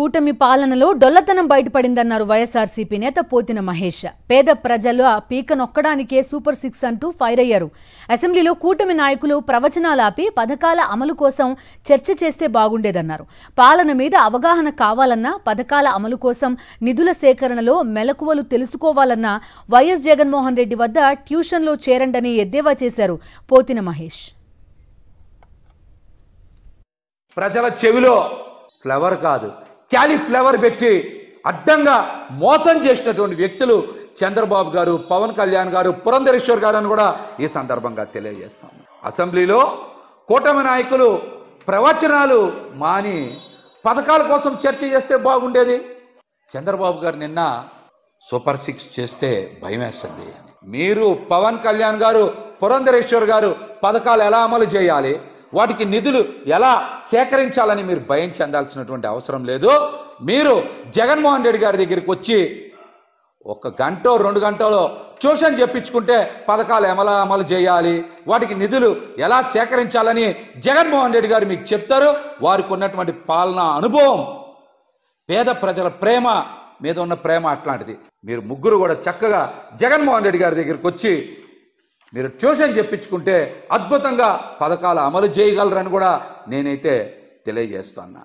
కూటమి పాలనలో డొల్లతనం బయటపడిందన్నారు వైఎస్ఆర్సీపీ నేత పోతిన మహేష్. పేద ప్రజలు ఆ పీక నొక్కడానికే సూపర్ 6 అంటూ ఫైర్ అయ్యారు. అసెంబ్లీలో కూటమి నాయకులు ప్రవచనాలు ఆపి పథకాల అమలు కోసం చర్చ చేస్తే బాగుండేదన్నారు. పాలన మీద అవగాహన కావాలన్నా, పథకాల అమలు కోసం నిధుల సేకరణలో మెలకువలు తెలుసుకోవాలన్నా వైఎస్ జగన్మోహన్ రెడ్డి వద్ద ట్యూషన్లో చేరండని ఎద్దేవా చేశారు పోతిన మహేష్. ప్రజల చెవిలో ఫ్లవర్ కాదు క్యాలీఫ్లవర్ పెట్టి అడ్డంగా మోసం చేసినటువంటి వ్యక్తులు చంద్రబాబు గారు, పవన్ కళ్యాణ్ గారు, పురంధరేశ్వర్ గారు అని కూడా ఈ సందర్భంగా తెలియజేస్తాం. అసెంబ్లీలో కూటమి నాయకులు ప్రవచనాలు మాని పథకాల కోసం చర్చ చేస్తే బాగుండేది. చంద్రబాబు గారు నిన్న సూపర్ 6 చేస్తే భయం వేస్తుంది. మీరు పవన్ కళ్యాణ్ గారు, పురంధరేశ్వర్ గారు పథకాలు ఎలా అమలు చేయాలి, వాటికి నిధులు ఎలా సేకరించాలని మీరు భయం చెందాల్సినటువంటి అవసరం లేదు. మీరు జగన్మోహన్ రెడ్డి గారి దగ్గరికి వచ్చి 1 గంట 2 గంటలో ట్యూషన్ చెప్పించుకుంటే పథకాలు ఎలా అమలు చేయాలి, వాటికి నిధులు ఎలా సేకరించాలని జగన్మోహన్ రెడ్డి గారు మీకు చెప్తారు. వారికి ఉన్నటువంటి పాలనా అనుభవం, పేద ప్రజల ప్రేమ మీద ఉన్న ప్రేమ అట్లాంటిది. మీరు ముగ్గురు కూడా చక్కగా జగన్మోహన్ రెడ్డి గారి దగ్గరికి వచ్చి మీరు ట్యూషన్ చెప్పించుకుంటే అద్భుతంగా పథకాలు అమలు చేయగలరని కూడా నేనైతే తెలియజేస్తున్నా.